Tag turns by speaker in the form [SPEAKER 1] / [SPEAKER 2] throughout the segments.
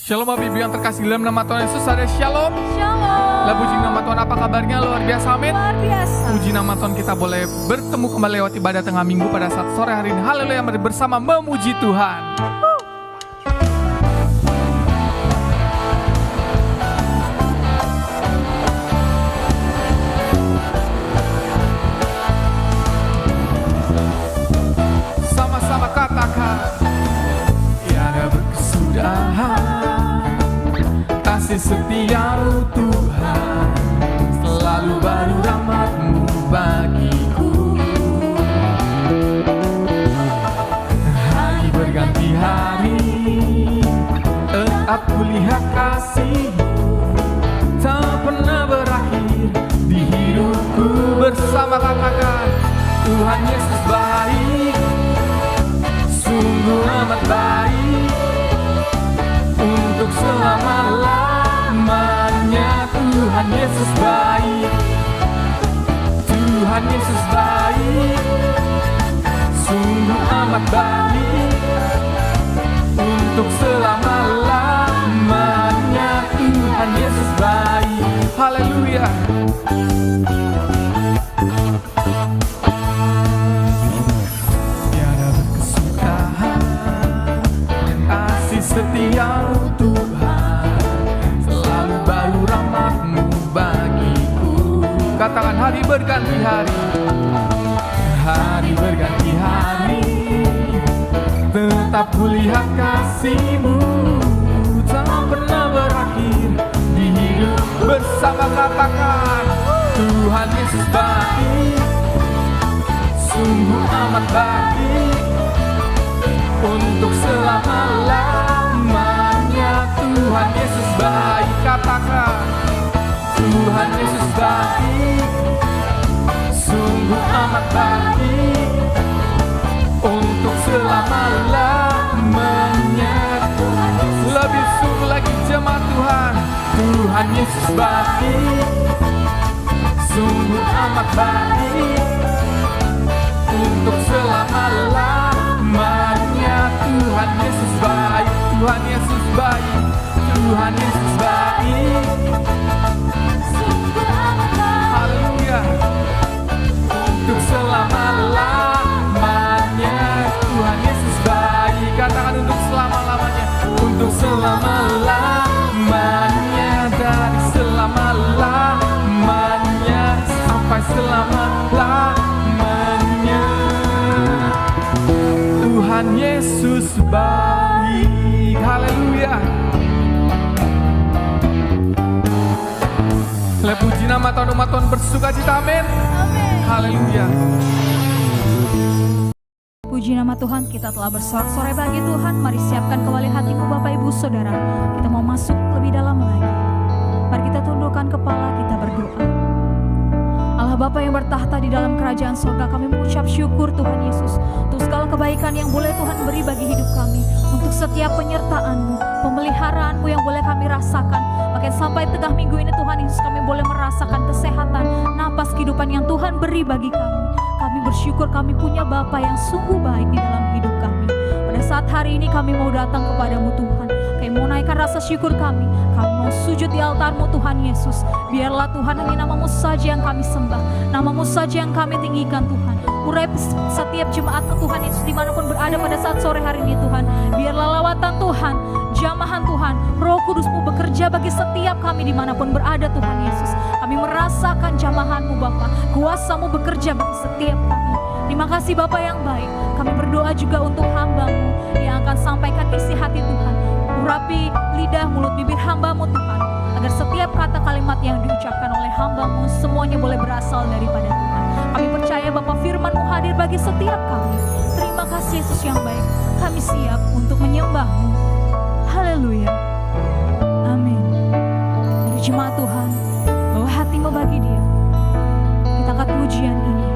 [SPEAKER 1] Shalom Bapak Ibu yang terkasih dalam nama Tuhan Yesus, ada shalom.
[SPEAKER 2] Shalom.
[SPEAKER 1] Lah puji nama Tuhan, apa kabarnya? Luar biasa, amin.
[SPEAKER 2] Luar biasa.
[SPEAKER 1] Puji nama Tuhan, kita boleh bertemu kembali lewat ibadah tengah minggu pada saat sore hari ini. Haleluya, mari bersama memuji Tuhan. Sama-sama katakan, tiada berkesudahan kasih setiamu Tuhan, selalu baru rahmat-Mu bagiku. Hari berganti hari, tetap kulihat kasih-Mu, tak pernah berakhir di hidupku. Bersama katakan, Tuhan Yesus baik, sungguh amat baik, untuk selama-lamanya. Tuhan Yesus baik, Tuhan Yesus baik, sungguh amat baik, untuk selama-lamanya. Tuhan Yesus baik. Haleluya. Tiada berkesudahan kasih setiamu Tuhan, selalu baru rahmat-Mu bagiku. Katakan, hari berganti hari, hari berganti hari, tetap kulihat kasih-Mu, tak pernah berakhir di hidup. Bersama katakan, Tuhan Yesus baik, sungguh amat baik, untuk selama-lamanya. Tuhan Yesus baik. Katakan, Tuhan Yesus baik, sungguh amat baik, untuk selama-lamanya. Lebih sungguh lagi jemaat Tuhan, Tuhan Yesus baik, sungguh amat baik, untuk selama-lamanya. Tuhan Yesus baik, Tuhan Yesus baik, Tuhan Yesus baik. Haleluya. Untuk selama-lamanya. Tuhan Yesus baik. Katakan, untuk selama-lamanya. Untuk selama-lamanya. Dari selama-lamanya sampai selama-lamanya. Tuhan Yesus baik. Haleluya. Puji nama Tuhan, umat Tuhan bersuka cita, amin. Haleluya.
[SPEAKER 2] Puji nama Tuhan, kita telah bersorak-sorai bagi Tuhan. Mari siapkan kembali hatimu Bapak Ibu Saudara. Kita mau masuk lebih dalam lagi. Mari kita tundukkan kepala, kita berdoa. Allah Bapa yang bertahta di dalam kerajaan surga, kami mengucap syukur Tuhan Yesus untuk segala kebaikan yang boleh Tuhan beri bagi hidup kami, untuk setiap penyertaan-Mu, pemeliharaan-Mu yang boleh kami rasakan. Bahkan sampai tengah minggu ini Tuhan Yesus, kami boleh merasakan kesehatan, napas kehidupan yang Tuhan beri bagi kami. Kami bersyukur kami punya Bapa yang sungguh baik di dalam hidup kami. Pada saat hari ini kami mau datang kepadamu Tuhan, kami mau naikkan rasa syukur kami mau sujud di altar-Mu Tuhan Yesus. Biarlah Tuhan hanya nama-Mu saja yang kami sembah, nama-Mu saja yang kami tinggikan Tuhan. Urai setiap jemaat Tuhan Yesus dimanapun berada pada saat sore hari ini Tuhan. Biarlah lawatan Tuhan, jamahan Tuhan, Roh Kudus-Mu bekerja bagi setiap kami dimanapun berada Tuhan Yesus. Kami merasakan jamahan-Mu Bapa, kuasa-Mu bekerja bagi setiap kami. Terima kasih Bapa yang baik. Kami berdoa juga untuk hamba-Mu yang akan sampaikan isi hati Tuhan. Urapi lidah mulut bibir hamba-Mu Tuhan, agar setiap kata kalimat yang diucapkan oleh hamba-Mu semuanya boleh berasal daripada Tuhan. Kami percaya Bapa firman-Mu hadir bagi setiap kami. Terima kasih Yesus yang baik. Kami siap untuk menyembah-Mu. Haleluya. Amin. Dari jemaat Tuhan, bawa hatimu bagi Dia. Kita angkat pujian ini.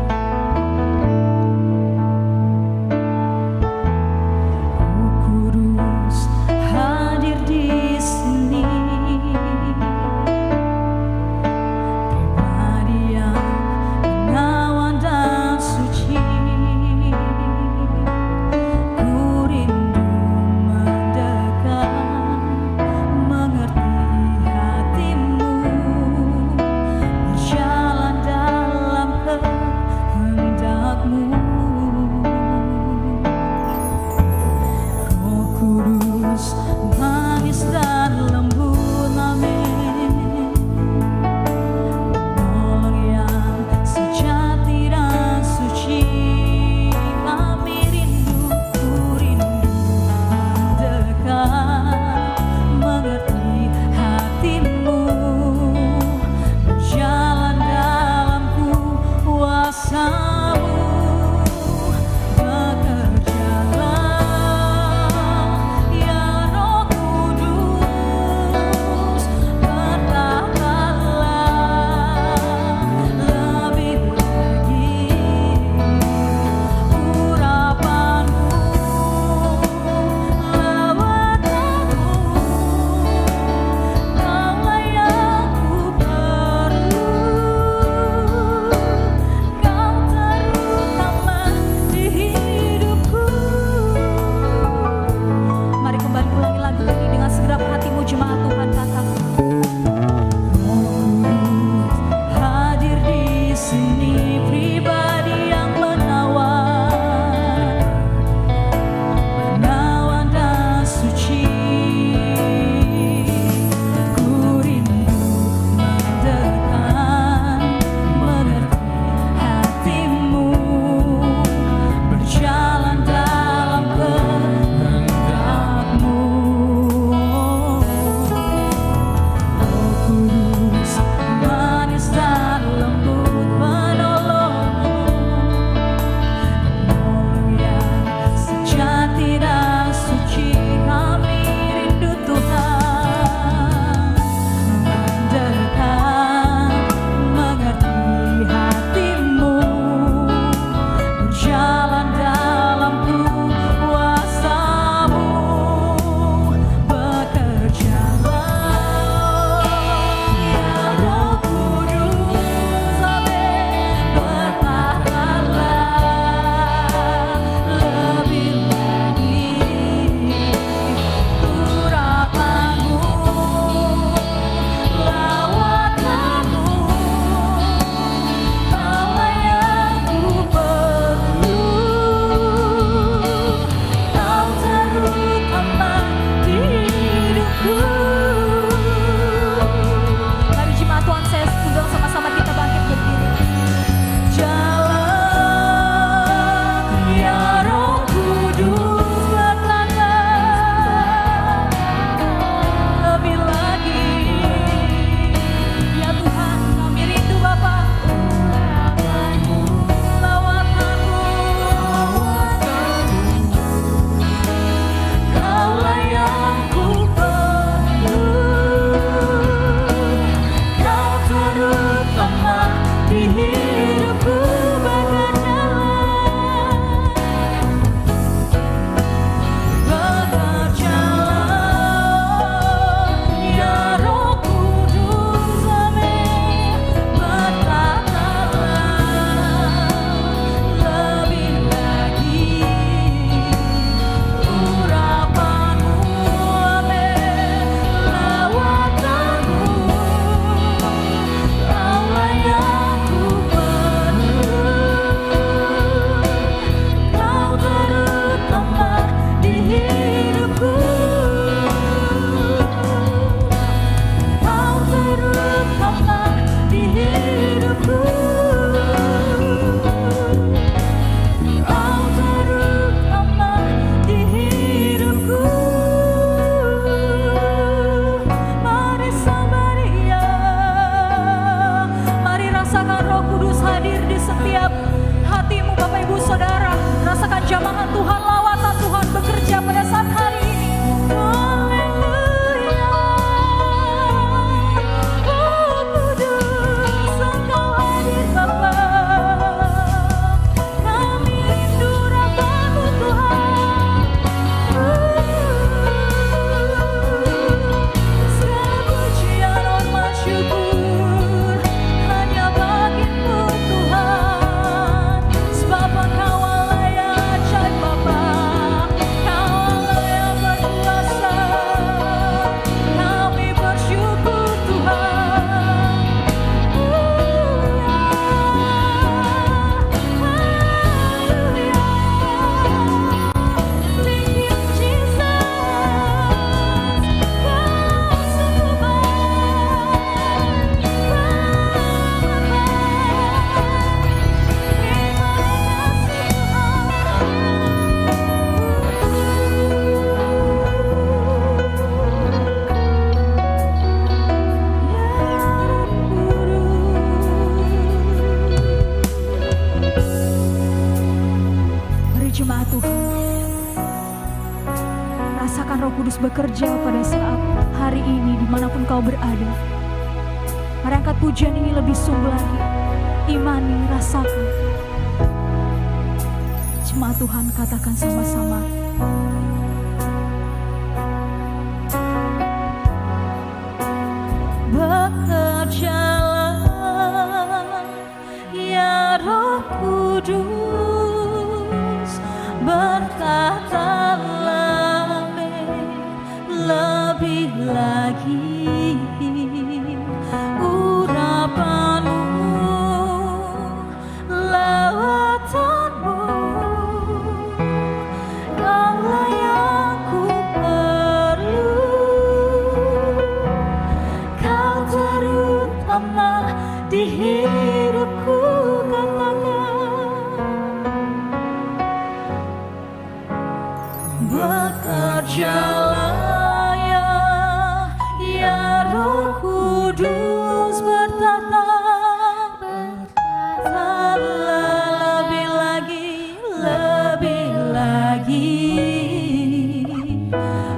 [SPEAKER 2] Jamahan Tuhan, lawatan Tuhan bekerja pada saat hari ini. Haleluya. Oh kudus, Engkau hadir Bapa. Kami rindu rahmat-Mu Tuhan. Segala pujian, hormat, syukur hanya bagi-Mu Tuhan. Sebab Engkau Allah yang ajaib Bapa, Kau Allah yang berkuasa. Kami bersyukur Tuhan. Thank you Jesus. Kau sungguh baik. Mari jemaat Tuhan, rasakan Roh Kudus bekerja pada saat hari ini dimanapun kau berada. Mari angkat pujian ini lebih sungguh lagi, imani, rasakan. Jemaat Tuhan, katakan sama-sama. Bekerjalah ya Roh Kudus, berkatalah lebih lagi. Urapanmu, lawatanmu, Kaulah yang ku perlu. Kau terutama di hidupku, katakan. Bekerjalah ya Roh Kudus, bertahta lebih lagi, lebih lagi.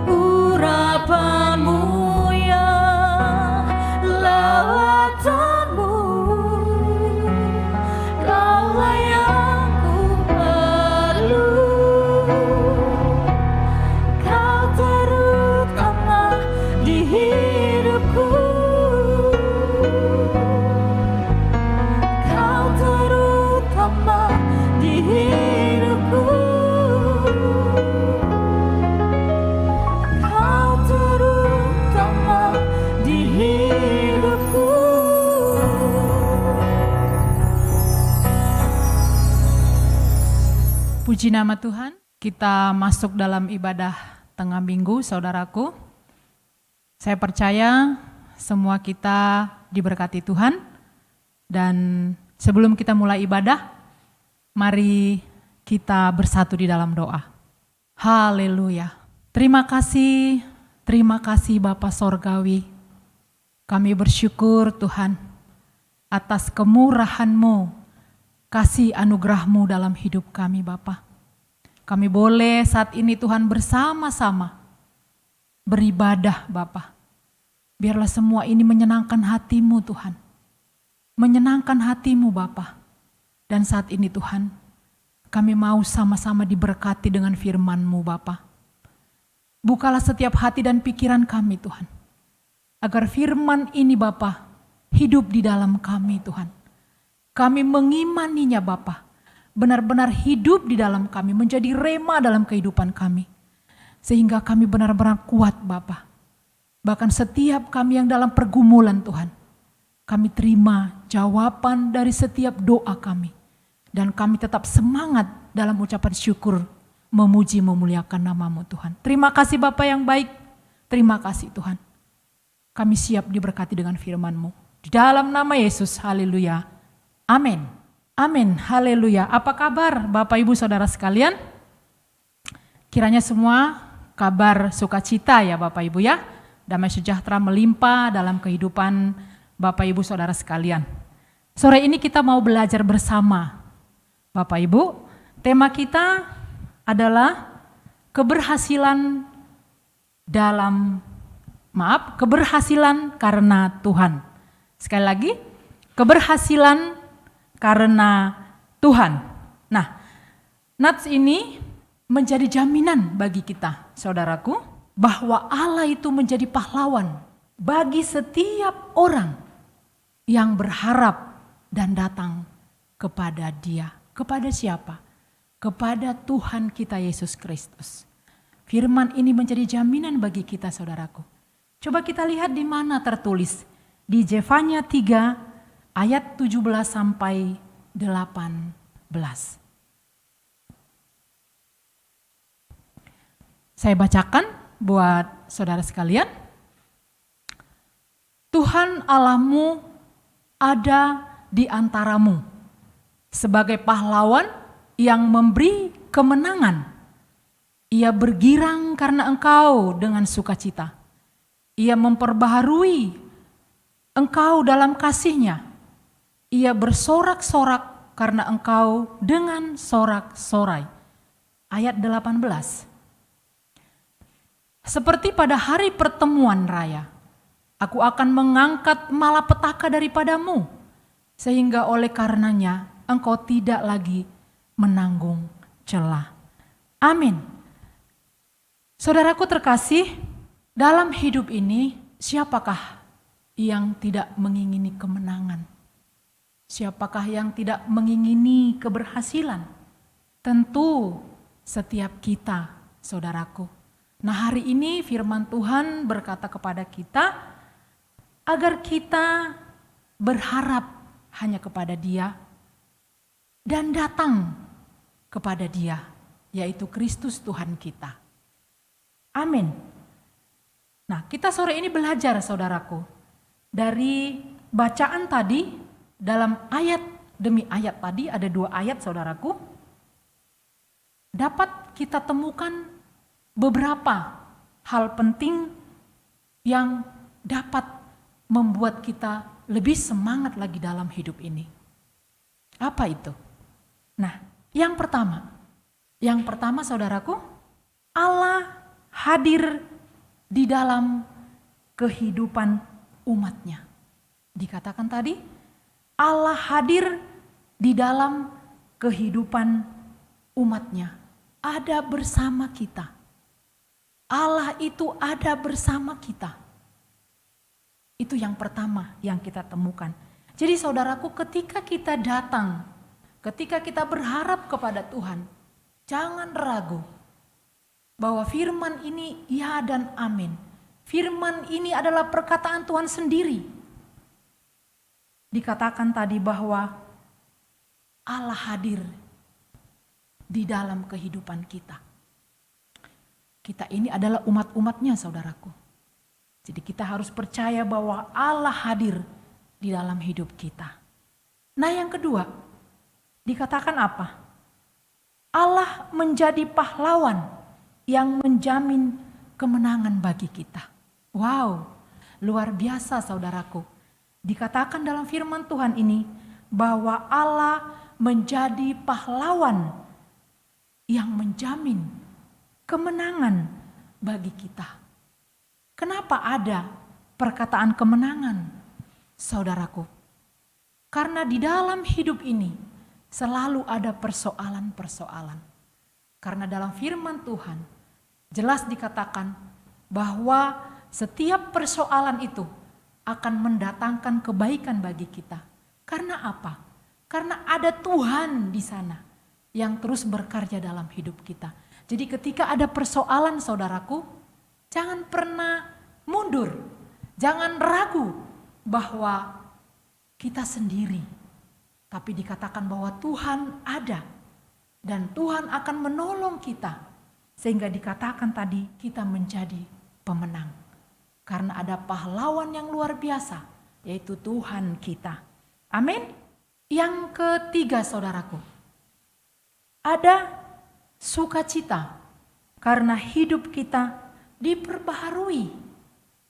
[SPEAKER 2] Urapanmu ya, lawatanmu, Kaulah yang ku perlu. Kau terutama di hidupku. Kau terutama di hidupku. Kau terutama di hidupku.
[SPEAKER 3] Puji nama Tuhan, kita masuk dalam ibadah tengah minggu, saudaraku. Saya percaya semua kita diberkati Tuhan. Dan sebelum kita mulai ibadah, mari kita bersatu di dalam doa. Haleluya. Terima kasih Bapa Sorgawi. Kami bersyukur Tuhan atas kemurahan-Mu, kasih anugerah-Mu dalam hidup kami Bapa. Kami boleh saat ini Tuhan bersama-sama beribadah Bapa. Biarlah semua ini menyenangkan hati-Mu Tuhan. Menyenangkan hati-Mu Bapa. Dan saat ini Tuhan, kami mau sama-sama diberkati dengan firman-Mu Bapa. Bukalah setiap hati dan pikiran kami Tuhan. Agar firman ini Bapa hidup di dalam kami Tuhan. Kami mengimaninya Bapa, benar-benar hidup di dalam kami, menjadi rema dalam kehidupan kami. Sehingga kami benar-benar kuat Bapa. Bahkan setiap kami yang dalam pergumulan Tuhan, kami terima jawaban dari setiap doa kami. Dan kami tetap semangat dalam ucapan syukur, memuji, memuliakan nama-Mu Tuhan. Terima kasih Bapa yang baik, terima kasih Tuhan. Kami siap diberkati dengan firman-Mu. Di dalam nama Yesus, haleluya. Amin. Amin, haleluya. Apa kabar Bapak Ibu Saudara sekalian? Kiranya semua kabar sukacita ya Bapak Ibu ya. Damai sejahtera melimpah dalam kehidupan Bapak Ibu Saudara sekalian. Sore ini kita mau belajar bersama Bapak Ibu. Tema kita adalah keberhasilan karena Tuhan. Sekali lagi, keberhasilan karena Tuhan. Nah, nats ini menjadi jaminan bagi kita, saudaraku, bahwa Allah itu menjadi pahlawan bagi setiap orang yang berharap dan datang kepada Dia. Kepada siapa? Kepada Tuhan kita Yesus Kristus. Firman ini menjadi jaminan bagi kita, saudaraku. Coba kita lihat di mana tertulis. Di Zefanya 3 ayat 17 sampai 18. Saya bacakan buat saudara sekalian. Tuhan Allahmu ada di antaramu sebagai pahlawan yang memberi kemenangan. Ia bergirang karena engkau dengan sukacita. Ia memperbaharui engkau dalam kasih-Nya. Ia bersorak-sorak karena engkau dengan sorak-sorai. Ayat 18. Seperti pada hari pertemuan raya, aku akan mengangkat malapetaka daripadamu, sehingga oleh karenanya engkau tidak lagi menanggung celah. Amin. Saudaraku terkasih, dalam hidup ini siapakah yang tidak mengingini kemenangan? Siapakah yang tidak mengingini keberhasilan? Tentu setiap kita, saudaraku. Nah, hari ini firman Tuhan berkata kepada kita agar kita berharap hanya kepada Dia dan datang kepada Dia, yaitu Kristus Tuhan kita. Amin. Nah, kita sore ini belajar, saudaraku, dari bacaan tadi, dalam ayat demi ayat tadi, ada 2 ayat, saudaraku, dapat kita temukan beberapa hal penting yang dapat membuat kita lebih semangat lagi dalam hidup ini. Apa itu? Nah, yang pertama saudaraku, Allah hadir di dalam kehidupan umatnya. Dikatakan tadi, Allah hadir di dalam kehidupan umatnya. Ada bersama kita. Allah itu ada bersama kita. Itu yang pertama yang kita temukan. Jadi saudaraku, ketika kita datang, ketika kita berharap kepada Tuhan, jangan ragu bahwa firman ini ya dan amin. Firman ini adalah perkataan Tuhan sendiri. Dikatakan tadi bahwa Allah hadir di dalam kehidupan kita. Kita ini adalah umat-umatnya, saudaraku. Jadi kita harus percaya bahwa Allah hadir di dalam hidup kita. Nah, yang kedua, dikatakan apa? Allah menjadi pahlawan yang menjamin kemenangan bagi kita. Wow, luar biasa, saudaraku. Dikatakan dalam firman Tuhan ini bahwa Allah menjadi pahlawan yang menjamin kemenangan bagi kita. Kenapa ada perkataan kemenangan, saudaraku? Karena di dalam hidup ini selalu ada persoalan-persoalan. Karena dalam firman Tuhan jelas dikatakan bahwa setiap persoalan itu akan mendatangkan kebaikan bagi kita. Karena apa? Karena ada Tuhan di sana yang terus berkarya dalam hidup kita. Jadi ketika ada persoalan, saudaraku, jangan pernah mundur. Jangan ragu bahwa kita sendiri. Tapi dikatakan bahwa Tuhan ada dan Tuhan akan menolong kita. Sehingga dikatakan tadi kita menjadi pemenang. Karena ada pahlawan yang luar biasa, yaitu Tuhan kita. Amin. Yang ketiga, saudaraku, ada sukacita karena hidup kita diperbaharui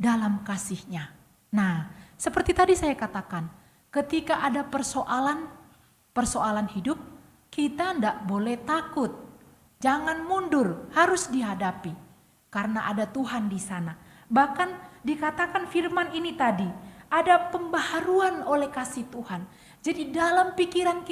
[SPEAKER 3] dalam kasih-Nya. Nah, seperti tadi saya katakan, ketika ada persoalan hidup, kita tidak boleh takut. Jangan mundur, harus dihadapi. Karena ada Tuhan di sana. Bahkan dikatakan firman ini tadi, ada pembaharuan oleh kasih Tuhan. Jadi dalam pikiran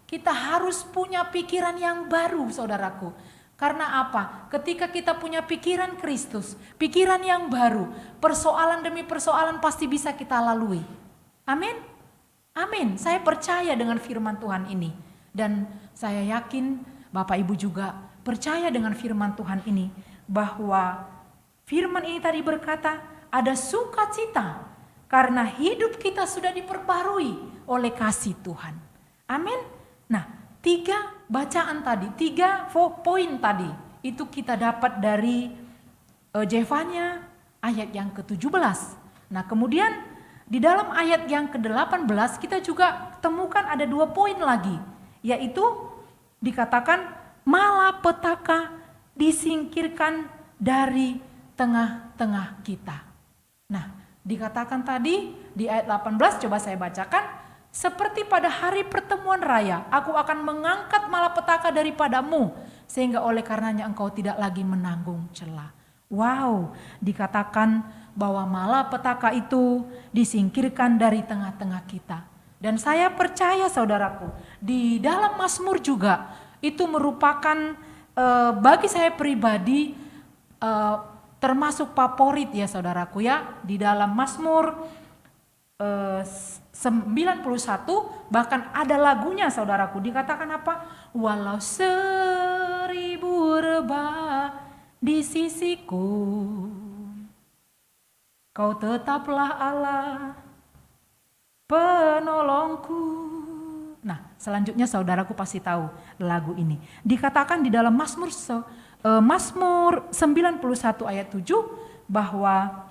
[SPEAKER 3] kita harus punya pikiran yang baru, saudaraku. Karena apa? Ketika kita punya pikiran Kristus, pikiran yang baru, persoalan demi persoalan pasti bisa kita lalui. Amin. Amin. Saya percaya dengan firman Tuhan ini. Dan saya yakin Bapak Ibu juga percaya dengan firman Tuhan ini. Bahwa firman ini tadi berkata ada sukacita. Karena hidup kita sudah diperbarui oleh kasih Tuhan. Amin. Nah, 3 bacaan tadi, 3 poin tadi itu kita dapat dari Zefanya ayat yang ke-17. Nah, kemudian di dalam ayat yang ke-18 kita juga temukan ada 2 poin lagi, yaitu dikatakan malapetaka disingkirkan dari tengah-tengah kita. Nah, dikatakan tadi di ayat 18, coba saya bacakan. Seperti pada hari pertemuan raya, aku akan mengangkat malapetaka daripadamu, sehingga oleh karenanya engkau tidak lagi menanggung cela. Wow, dikatakan bahwa malapetaka itu disingkirkan dari tengah-tengah kita. Dan saya percaya saudaraku, di dalam Mazmur juga itu merupakan bagi saya pribadi termasuk favorit ya saudaraku ya. Di dalam Mazmur 91 bahkan ada lagunya saudaraku, dikatakan apa? Walau 1000 rebah di sisiku, kau tetaplah Allah penolongku. Nah, selanjutnya saudaraku pasti tahu lagu ini. Dikatakan di dalam Mazmur 91 ayat 7 bahwa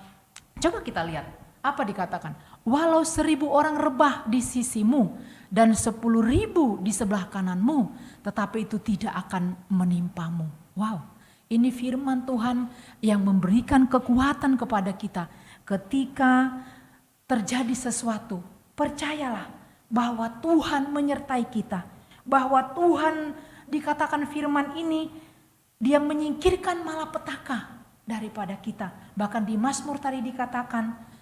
[SPEAKER 3] coba kita lihat apa dikatakan. Walau 1000 orang rebah di sisimu dan 10.000 di sebelah kananmu, tetapi itu tidak akan menimpamu. Wow, ini firman Tuhan yang memberikan kekuatan kepada kita. Ketika terjadi sesuatu, percayalah bahwa Tuhan menyertai kita. Bahwa Tuhan dikatakan firman ini, dia menyingkirkan malapetaka daripada kita. Bahkan di Mazmur tadi dikatakan,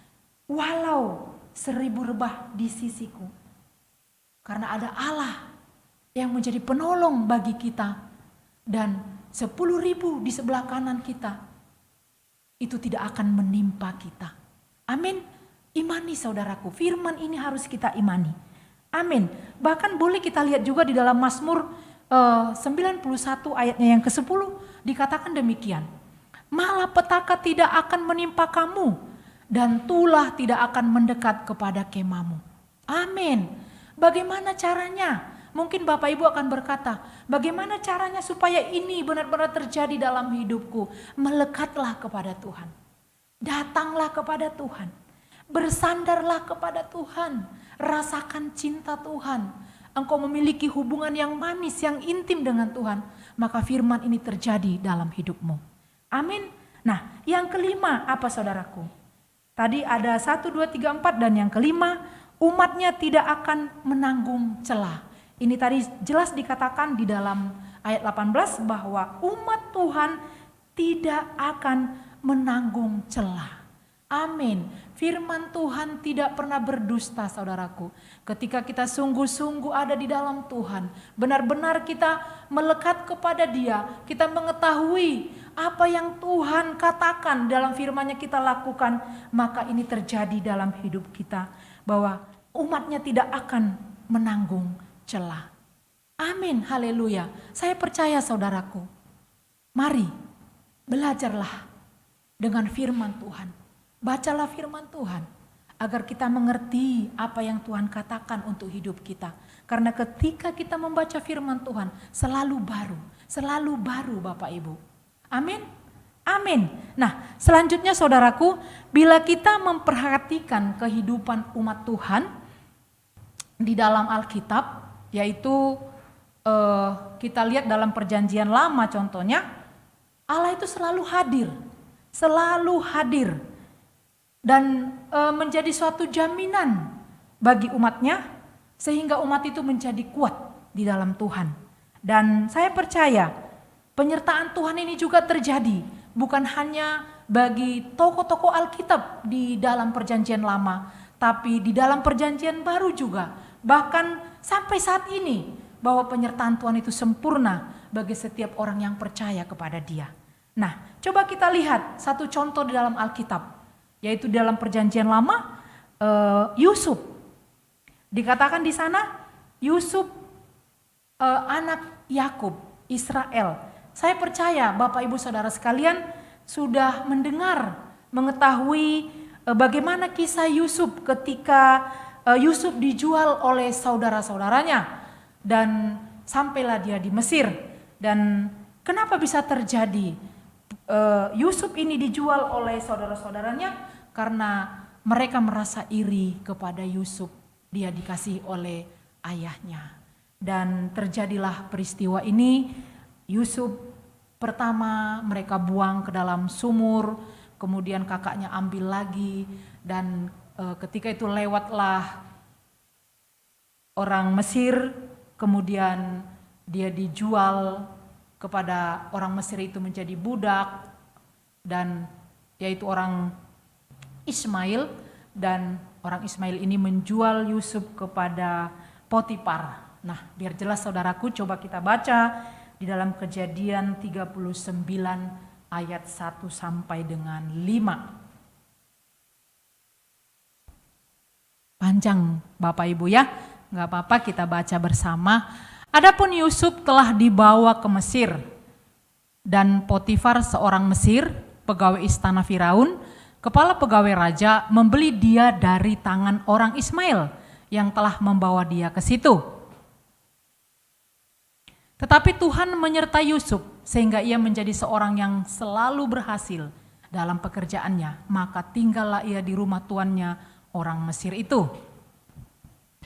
[SPEAKER 3] walau 1000 rebah di sisiku. Karena ada Allah yang menjadi penolong bagi kita. Dan 10.000 di sebelah kanan kita. Itu tidak akan menimpa kita. Amin. Imani saudaraku, firman ini harus kita imani. Amin. Bahkan boleh kita lihat juga di dalam Mazmur 91 ayatnya yang ke-10. Dikatakan demikian. Malapetaka tidak akan menimpa kamu. Dan tulah tidak akan mendekat kepada kemahmu. Amin. Bagaimana caranya? Mungkin Bapak Ibu akan berkata, bagaimana caranya supaya ini benar-benar terjadi dalam hidupku? Melekatlah kepada Tuhan. Datanglah kepada Tuhan. Bersandarlah kepada Tuhan. Rasakan cinta Tuhan. Engkau memiliki hubungan yang manis, yang intim dengan Tuhan. Maka firman ini terjadi dalam hidupmu. Amin. Nah, yang kelima apa saudaraku? Tadi ada 1, 2, 3, 4 dan yang kelima, umatnya tidak akan menanggung celah. Ini tadi jelas dikatakan di dalam ayat 18 bahwa umat Tuhan tidak akan menanggung celah. Amin. Firman Tuhan tidak pernah berdusta saudaraku. Ketika kita sungguh-sungguh ada di dalam Tuhan, benar-benar kita melekat kepada Dia, kita mengetahui apa yang Tuhan katakan dalam firman-Nya kita lakukan, maka ini terjadi dalam hidup kita. Bahwa umatnya tidak akan menanggung celah. Amin, haleluya. Saya percaya saudaraku. Mari belajarlah dengan firman Tuhan. Bacalah firman Tuhan agar kita mengerti apa yang Tuhan katakan untuk hidup kita. Karena ketika kita membaca firman Tuhan selalu baru Bapak Ibu. Amin. Amin. Nah, selanjutnya saudaraku, bila kita memperhatikan kehidupan umat Tuhan di dalam Alkitab, yaitu kita lihat dalam perjanjian lama contohnya, Allah itu selalu hadir dan menjadi suatu jaminan bagi umatnya sehingga umat itu menjadi kuat di dalam Tuhan. Dan saya percaya penyertaan Tuhan ini juga terjadi bukan hanya bagi tokoh-tokoh Alkitab di dalam perjanjian lama, tapi di dalam perjanjian baru juga. Bahkan sampai saat ini, bahwa penyertaan Tuhan itu sempurna bagi setiap orang yang percaya kepada Dia. Nah, coba kita lihat satu contoh di dalam Alkitab, yaitu di dalam perjanjian lama, Yusuf. Dikatakan di sana, Yusuf anak Yakub, Israel. Saya percaya Bapak Ibu Saudara sekalian sudah mendengar, mengetahui bagaimana kisah Yusuf ketika Yusuf dijual oleh saudara-saudaranya dan sampailah dia di Mesir. Dan kenapa bisa terjadi Yusuf ini dijual oleh saudara-saudaranya? Karena mereka merasa iri kepada Yusuf, dia dikasih oleh ayahnya. Dan terjadilah peristiwa ini. Yusuf pertama mereka buang ke dalam sumur, kemudian kakaknya ambil lagi, dan ketika itu lewatlah orang Mesir, kemudian dia dijual kepada orang Mesir itu menjadi budak, dan yaitu orang Ismail, dan orang Ismail ini menjual Yusuf kepada Potifar. Nah, biar jelas saudaraku, coba kita baca di dalam Kejadian 39 ayat 1 sampai dengan 5. Panjang Bapak Ibu ya, nggak apa-apa kita baca bersama. Adapun Yusuf telah dibawa ke Mesir, dan Potifar seorang Mesir, pegawai istana Firaun, kepala pegawai raja, membeli dia dari tangan orang Ismail yang telah membawa dia ke situ. Tetapi Tuhan menyertai Yusuf sehingga ia menjadi seorang yang selalu berhasil dalam pekerjaannya. Maka tinggallah ia di rumah tuannya orang Mesir itu.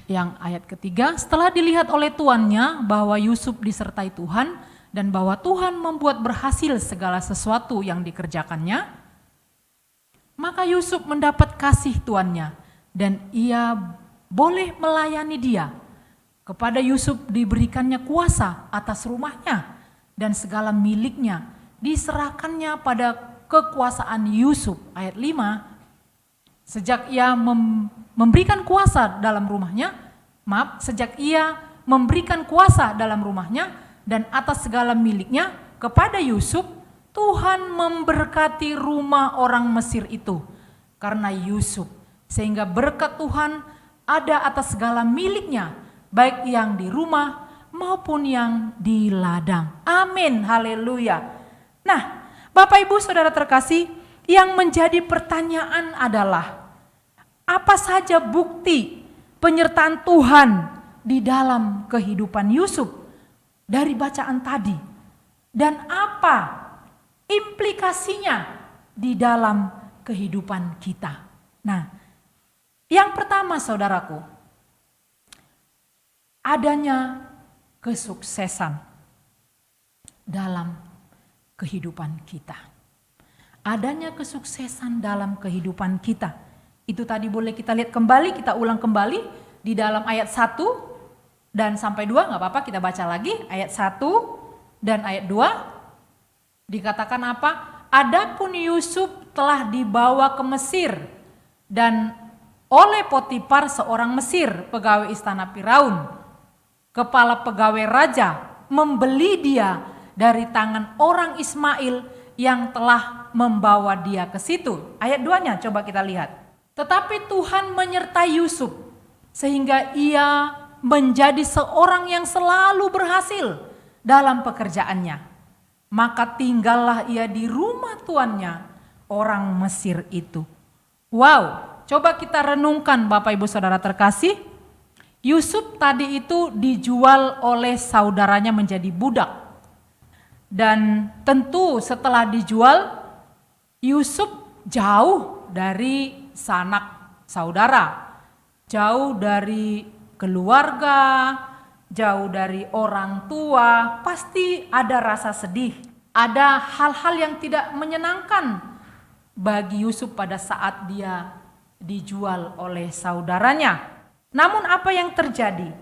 [SPEAKER 3] Yang ayat ketiga, setelah dilihat oleh tuannya bahwa Yusuf disertai Tuhan dan bahwa Tuhan membuat berhasil segala sesuatu yang dikerjakannya, maka Yusuf mendapat kasih tuannya dan ia boleh melayani dia. Kepada Yusuf diberikannya kuasa atas rumahnya dan segala miliknya diserahkannya pada kekuasaan Yusuf. Ayat 5, sejak ia memberikan kuasa dalam rumahnya, sejak ia memberikan kuasa dalam rumahnya dan atas segala miliknya kepada Yusuf, Tuhan memberkati rumah orang Mesir itu karena Yusuf, sehingga berkat Tuhan ada atas segala miliknya, baik yang di rumah maupun yang di ladang. Amin, haleluya. Nah, Bapak Ibu Saudara terkasih, yang menjadi pertanyaan adalah apa saja bukti penyertaan Tuhan di dalam kehidupan Yusuf dari bacaan tadi, dan apa implikasinya di dalam kehidupan kita. Nah, yang pertama saudaraku, adanya kesuksesan dalam kehidupan kita. Adanya kesuksesan dalam kehidupan kita. Itu tadi boleh kita lihat kembali, kita ulang kembali di dalam ayat 1 dan sampai 2, gak apa-apa kita baca lagi. Ayat 1 dan ayat 2 dikatakan apa? Adapun Yusuf telah dibawa ke Mesir dan oleh Potifar seorang Mesir, pegawai istana Firaun, kepala pegawai raja, membeli dia dari tangan orang Ismail yang telah membawa dia ke situ. Ayat 2-nya coba kita lihat. Tetapi Tuhan menyertai Yusuf sehingga ia menjadi seorang yang selalu berhasil dalam pekerjaannya. Maka tinggallah ia di rumah tuannya, orang Mesir itu. Wow, coba kita renungkan Bapak Ibu Saudara terkasih. Yusuf tadi itu dijual oleh saudaranya menjadi budak. Dan tentu setelah dijual, Yusuf jauh dari sanak saudara, jauh dari keluarga, jauh dari orang tua, pasti ada rasa sedih. Ada hal-hal yang tidak menyenangkan bagi Yusuf pada saat dia dijual oleh saudaranya. Namun apa yang terjadi?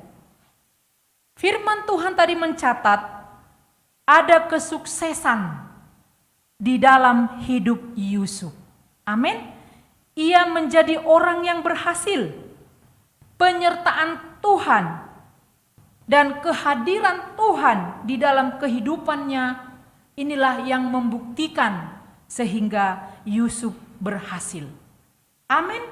[SPEAKER 3] Firman Tuhan tadi mencatat ada kesuksesan di dalam hidup Yusuf. Amin. Ia menjadi orang yang berhasil. Penyertaan Tuhan dan kehadiran Tuhan di dalam kehidupannya inilah yang membuktikan sehingga Yusuf berhasil. Amin.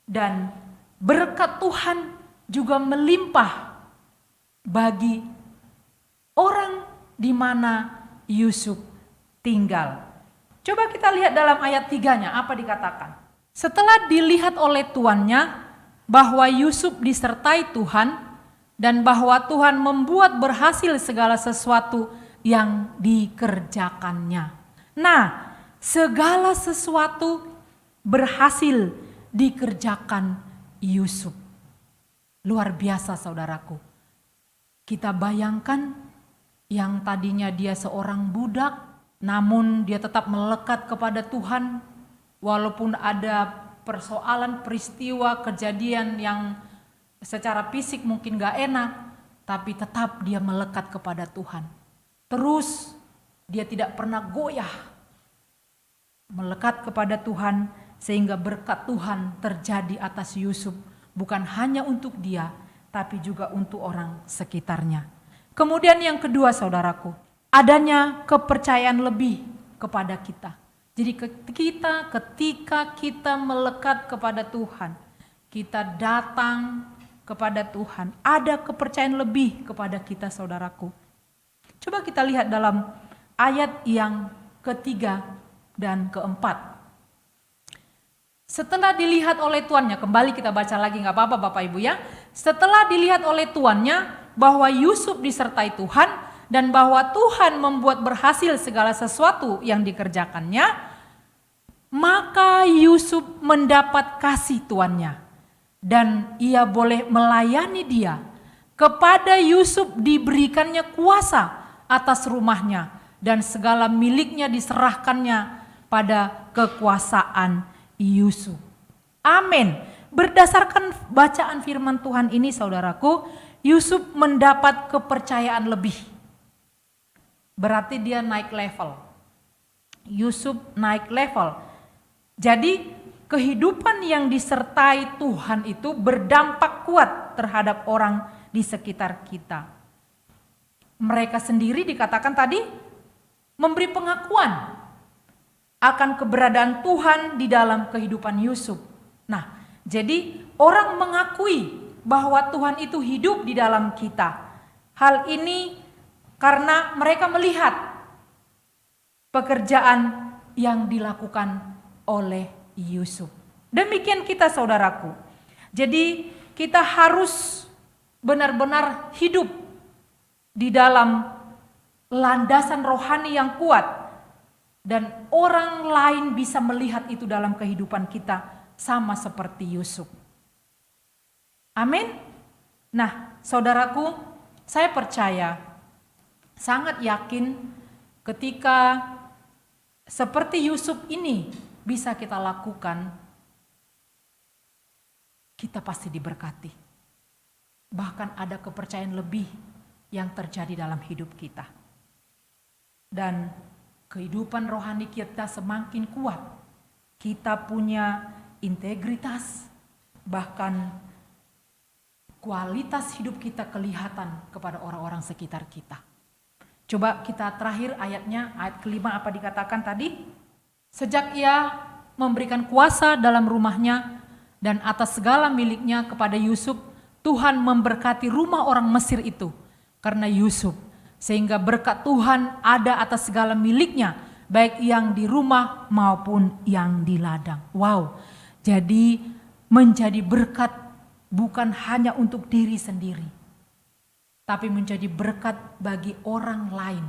[SPEAKER 3] Dan berkat Tuhan juga melimpah bagi orang di mana Yusuf tinggal. Coba kita lihat dalam ayat 3-nya apa dikatakan. Setelah dilihat oleh tuannya bahwa Yusuf disertai Tuhan dan bahwa Tuhan membuat berhasil segala sesuatu yang dikerjakannya. Nah, segala sesuatu berhasil dikerjakan Yusuf. Luar biasa saudaraku. Kita bayangkan yang tadinya dia seorang budak, namun dia tetap melekat kepada Tuhan. Walaupun ada persoalan, peristiwa, kejadian yang secara fisik mungkin gak enak, tapi tetap dia melekat kepada Tuhan. Terus dia tidak pernah goyah melekat kepada Tuhan, sehingga berkat Tuhan terjadi atas Yusuf, bukan hanya untuk dia, tapi juga untuk orang sekitarnya. Kemudian yang kedua saudaraku, adanya kepercayaan lebih kepada kita. Jadi ketika kita melekat kepada Tuhan, kita datang kepada Tuhan, ada kepercayaan lebih kepada kita saudaraku. Coba kita lihat dalam ayat yang ketiga dan keempat. Setelah dilihat oleh tuannya, kembali kita baca lagi gak apa-apa Bapak Ibu ya. Setelah dilihat oleh tuannya bahwa Yusuf disertai Tuhan dan bahwa Tuhan membuat berhasil segala sesuatu yang dikerjakannya, maka Yusuf mendapat kasih tuannya dan ia boleh melayani dia. Kepada Yusuf diberikannya kuasa atas rumahnya dan segala miliknya diserahkannya pada kekuasaan Yusuf. Amin. Berdasarkan bacaan firman Tuhan ini saudaraku, Yusuf mendapat kepercayaan lebih. Berarti dia naik level. Yusuf naik level. Jadi kehidupan yang disertai Tuhan itu berdampak kuat terhadap orang di sekitar kita. Mereka sendiri dikatakan tadi memberi pengakuan akan keberadaan Tuhan di dalam kehidupan Yusuf. Nah, jadi orang mengakui bahwa Tuhan itu hidup di dalam kita. Hal ini karena mereka melihat pekerjaan yang dilakukan oleh Yusuf. Demikian kita saudaraku. Jadi kita harus benar-benar hidup di dalam landasan rohani yang kuat. Dan orang lain bisa melihat itu dalam kehidupan kita sama seperti Yusuf. Amin. Nah saudaraku, saya percaya, sangat yakin ketika seperti Yusuf ini bisa kita lakukan, kita pasti diberkati. Bahkan ada kepercayaan lebih yang terjadi dalam hidup kita. Dan kehidupan rohani kita semakin kuat. Kita punya integritas, bahkan kualitas hidup kita kelihatan kepada orang-orang sekitar kita. Coba kita terakhir ayatnya, ayat kelima apa dikatakan tadi? Sejak ia memberikan kuasa dalam rumahnya dan atas segala miliknya kepada Yusuf, Tuhan memberkati rumah orang Mesir itu karena Yusuf. Sehingga berkat Tuhan ada atas segala miliknya, baik yang di rumah maupun yang di ladang. Wow, jadi menjadi berkat bukan hanya untuk diri sendiri, tapi menjadi berkat bagi orang lain.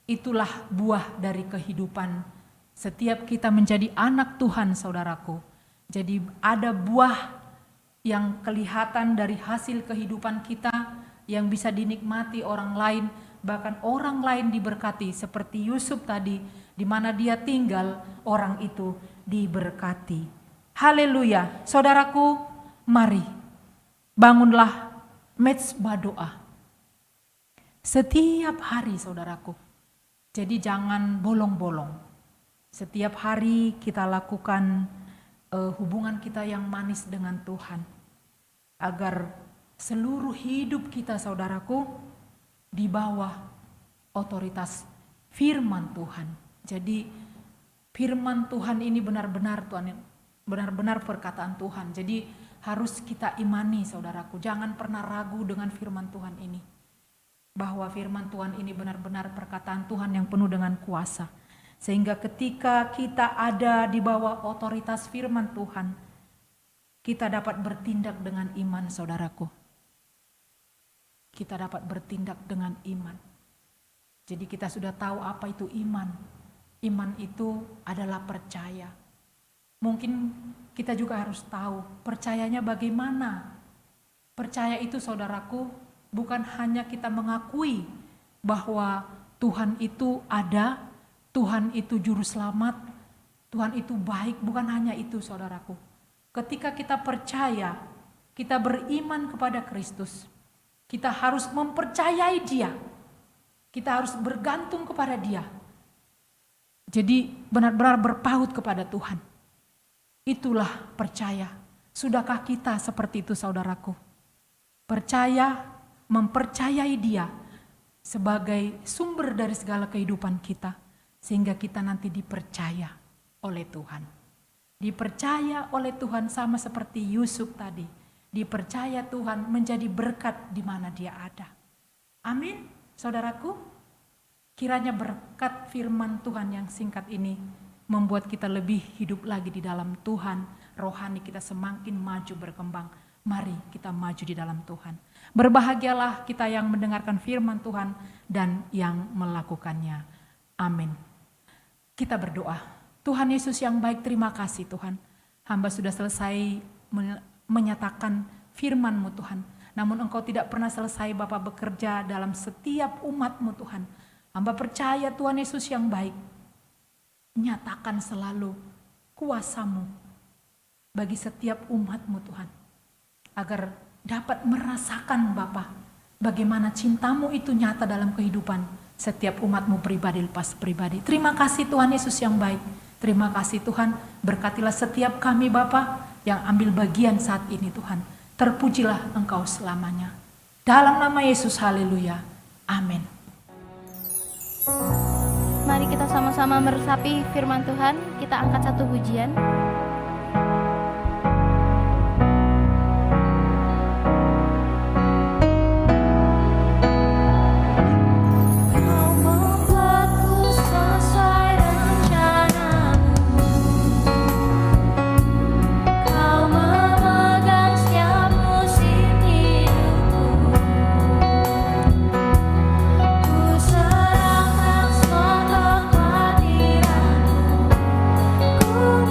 [SPEAKER 3] Itulah buah dari kehidupan setiap kita menjadi anak Tuhan saudaraku. Jadi ada buah yang kelihatan dari hasil kehidupan kita yang bisa dinikmati orang lain. Bahkan orang lain diberkati seperti Yusuf tadi, di mana dia tinggal orang itu diberkati. Haleluya. Saudaraku, mari bangunlah mezbah doa. Setiap hari saudaraku. Jadi jangan bolong-bolong. Setiap hari kita lakukan hubungan kita yang manis dengan Tuhan. Agar seluruh hidup kita saudaraku di bawah otoritas firman Tuhan. Jadi firman Tuhan ini benar-benar Tuhan, benar-benar perkataan Tuhan. Jadi harus kita imani saudaraku. Jangan pernah ragu dengan firman Tuhan ini. Bahwa firman Tuhan ini benar-benar perkataan Tuhan yang penuh dengan kuasa. Sehingga ketika kita ada di bawah otoritas firman Tuhan, kita dapat bertindak dengan iman saudaraku. Kita dapat bertindak dengan iman. Jadi kita sudah tahu apa itu iman. Iman itu adalah percaya. Mungkin kita juga harus tahu percayanya bagaimana. Percaya itu saudaraku bukan hanya kita mengakui bahwa Tuhan itu ada, Tuhan itu juru selamat, Tuhan itu baik, bukan hanya itu saudaraku. Ketika kita percaya, kita beriman kepada Kristus, kita harus mempercayai Dia. Kita harus bergantung kepada Dia. Jadi benar-benar berpaut kepada Tuhan. Itulah percaya. Sudahkah kita seperti itu saudaraku? Percaya, mempercayai Dia sebagai sumber dari segala kehidupan kita. Sehingga kita nanti dipercaya oleh Tuhan. Dipercaya oleh Tuhan sama seperti Yusuf tadi. Dipercaya Tuhan menjadi berkat di mana dia ada. Amin, saudaraku. Kiranya berkat firman Tuhan yang singkat ini membuat kita lebih hidup lagi di dalam Tuhan. Rohani kita semakin maju berkembang. Mari kita maju di dalam Tuhan. Berbahagialah kita yang mendengarkan firman Tuhan dan yang melakukannya. Amin. Kita berdoa. Tuhan Yesus yang baik, terima kasih Tuhan. Hamba sudah selesai menyatakan firman-Mu Tuhan. Namun Engkau tidak pernah selesai Bapa bekerja dalam setiap umat-Mu Tuhan. Hamba percaya Tuhan Yesus yang baik. Nyatakan selalu kuasa-Mu bagi setiap umat-Mu Tuhan. Agar dapat merasakan Bapa bagaimana cinta-Mu itu nyata dalam kehidupan setiap umat-Mu pribadi lepas pribadi. Terima kasih Tuhan Yesus yang baik. Terima kasih Tuhan, berkatilah setiap kami Bapa yang ambil bagian saat ini Tuhan. Terpujilah Engkau selamanya. Dalam nama Yesus, haleluya. Amin.
[SPEAKER 4] Mari kita sama-sama meresapi firman Tuhan. Kita angkat satu pujian.
[SPEAKER 5] Ku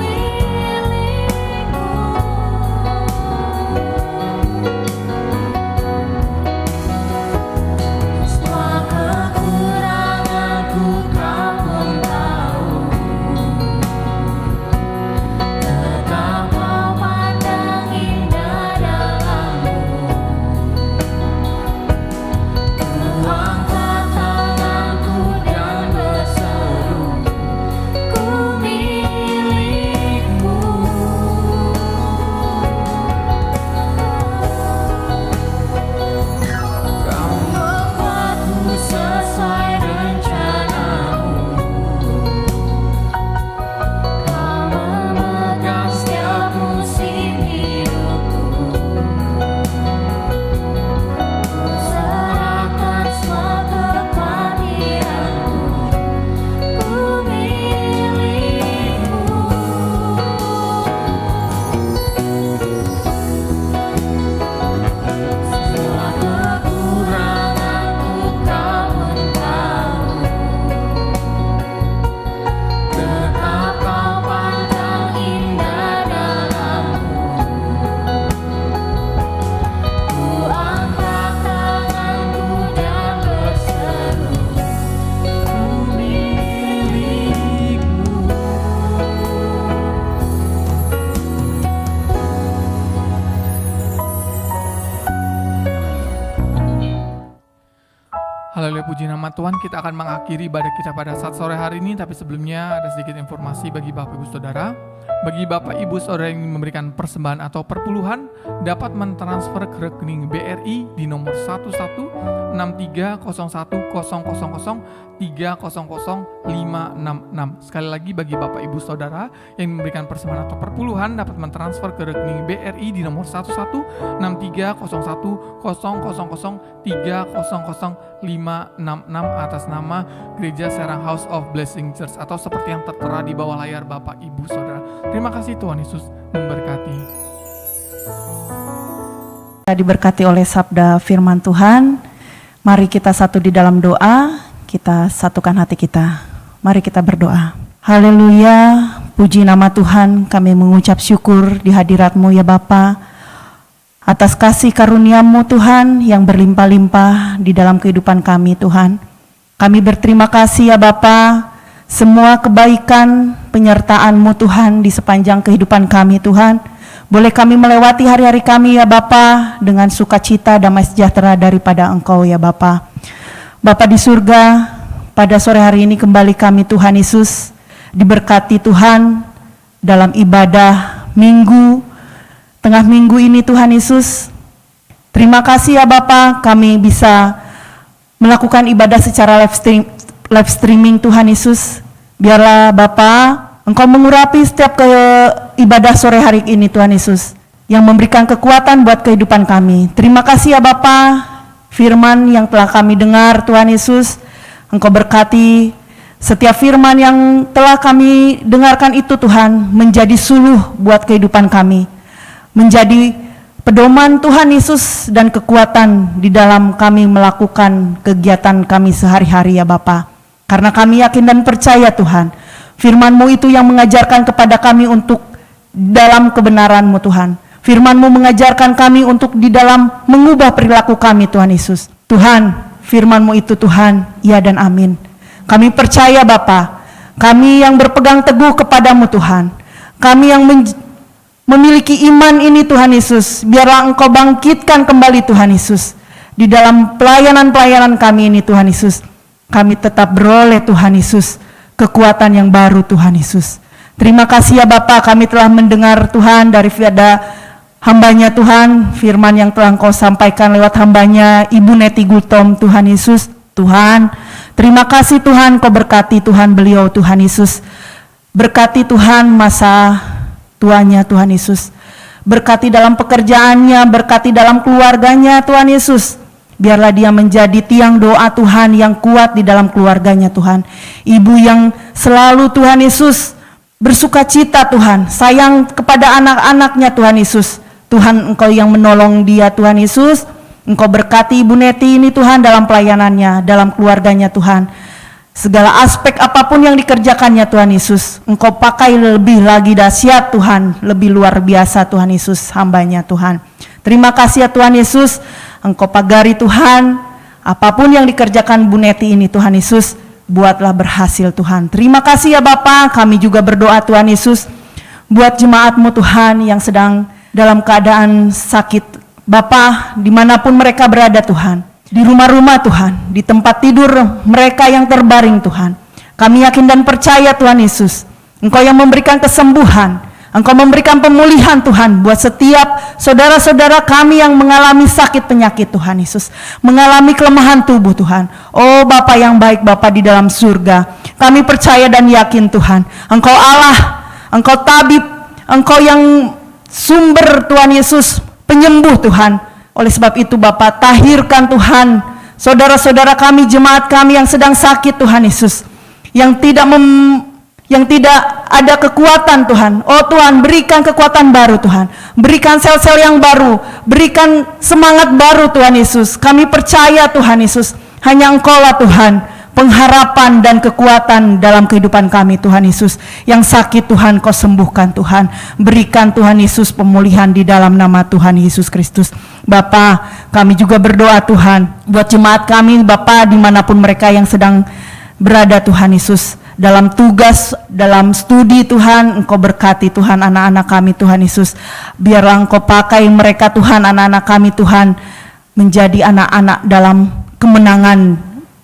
[SPEAKER 1] Haleluya, puji nama Tuhan. Kita akan mengakhiri ibadah kita pada saat sore hari ini, tapi sebelumnya ada sedikit informasi bagi Bapak Ibu Saudara. Bagi Bapak Ibu Saudara yang ingin memberikan persembahan atau perpuluhan, dapat mentransfer ke rekening BRI di nomor 11630100300566. Sekali lagi, bagi Bapak Ibu Saudara yang ingin memberikan persembahan atau perpuluhan, dapat mentransfer ke rekening BRI di nomor 11630100300566 atas nama Gereja Serang House of Blessing Church, atau seperti yang tertera di bawah layar Bapak Ibu Saudara. Terima kasih, Tuhan Yesus memberkati.
[SPEAKER 5] Kita diberkati oleh sabda firman Tuhan. Mari kita satu di dalam doa, kita satukan hati kita. Mari kita berdoa. Haleluya, puji nama Tuhan, kami mengucap syukur di hadirat-Mu ya Bapa, atas kasih karunia-Mu Tuhan yang berlimpah-limpah di dalam kehidupan kami Tuhan. Kami berterima kasih ya Bapa, semua kebaikan penyertaan-Mu Tuhan di sepanjang kehidupan kami Tuhan. Boleh kami melewati hari-hari kami ya Bapa dengan sukacita, damai sejahtera daripada Engkau ya Bapa. Bapa di surga, pada sore hari ini kembali kami Tuhan Yesus diberkati Tuhan dalam ibadah minggu, tengah minggu ini Tuhan Yesus. Terima kasih ya Bapa, kami bisa melakukan ibadah secara live streaming Tuhan Yesus. Biarlah Bapa, Engkau mengurapi setiap ibadah sore hari ini Tuhan Yesus, yang memberikan kekuatan buat kehidupan kami. Terima kasih ya Bapa, firman yang telah kami dengar Tuhan Yesus, Engkau berkati setiap firman yang telah kami dengarkan itu Tuhan, menjadi suluh buat kehidupan kami, menjadi pedoman Tuhan Yesus dan kekuatan di dalam kami melakukan kegiatan kami sehari-hari ya Bapa. Karena kami yakin dan percaya Tuhan, firman-Mu itu yang mengajarkan kepada kami untuk dalam kebenaran-Mu Tuhan. Firman-Mu mengajarkan kami untuk di dalam mengubah perilaku kami Tuhan Yesus. Tuhan, firman-Mu itu Tuhan, ya dan amin. Kami percaya Bapa, kami yang berpegang teguh kepadamu Tuhan, kami yang memiliki iman ini Tuhan Yesus, biarlah Engkau bangkitkan kembali Tuhan Yesus di dalam pelayanan-pelayanan kami ini Tuhan Yesus. Kami tetap beroleh Tuhan Yesus kekuatan yang baru Tuhan Yesus. Terima kasih ya Bapa, kami telah mendengar Tuhan daripada hambanya Tuhan, firman yang telah Engkau sampaikan lewat hambanya Ibu Neti Gultom Tuhan Yesus. Tuhan, terima kasih Tuhan, Kau berkati Tuhan beliau Tuhan Yesus. Berkati Tuhan masa tuanya Tuhan Yesus. Berkati dalam pekerjaannya, berkati dalam keluarganya Tuhan Yesus. Biarlah dia menjadi tiang doa Tuhan yang kuat di dalam keluarganya Tuhan. Ibu yang selalu Tuhan Yesus bersuka cita Tuhan, sayang kepada anak-anaknya Tuhan Yesus. Tuhan, Engkau yang menolong dia Tuhan Yesus. Engkau berkati Ibu Neti ini Tuhan dalam pelayanannya, dalam keluarganya Tuhan. Segala aspek apapun yang dikerjakannya Tuhan Yesus, Engkau pakai lebih lagi dahsyat Tuhan, lebih luar biasa Tuhan Yesus, hambanya Tuhan. Terima kasih ya Tuhan Yesus, Engkau pagari Tuhan, apapun yang dikerjakan Bu Neti ini Tuhan Yesus, buatlah berhasil Tuhan. Terima kasih ya Bapa, kami juga berdoa Tuhan Yesus, buat jemaat-Mu Tuhan yang sedang dalam keadaan sakit. Bapa, dimanapun mereka berada Tuhan, di rumah-rumah Tuhan, di tempat tidur mereka yang terbaring Tuhan, kami yakin dan percaya Tuhan Yesus, Engkau yang memberikan kesembuhan, Engkau memberikan pemulihan Tuhan buat setiap saudara-saudara kami yang mengalami sakit penyakit Tuhan Yesus, mengalami kelemahan tubuh Tuhan. Oh Bapa yang baik, Bapa di dalam surga, kami percaya dan yakin Tuhan, Engkau Allah, Engkau tabib, Engkau yang sumber Tuhan Yesus, penyembuh Tuhan. Oleh sebab itu Bapa, tahirkan Tuhan saudara-saudara kami, jemaat kami yang sedang sakit Tuhan Yesus, yang tidak ada kekuatan Tuhan. Oh Tuhan, berikan kekuatan baru Tuhan, berikan sel-sel yang baru, berikan semangat baru Tuhan Yesus. Kami percaya Tuhan Yesus, hanya Engkau lah Tuhan pengharapan dan kekuatan dalam kehidupan kami Tuhan Yesus. Yang sakit Tuhan Kau sembuhkan Tuhan, berikan Tuhan Yesus pemulihan di dalam nama Tuhan Yesus Kristus. Bapa, kami juga berdoa Tuhan buat jemaat kami Bapa, dimanapun mereka yang sedang berada Tuhan Yesus, dalam tugas, dalam studi Tuhan, Engkau berkati Tuhan anak-anak kami Tuhan Yesus. Biarlah Engkau pakai mereka Tuhan, anak-anak kami Tuhan, menjadi anak-anak dalam kemenangan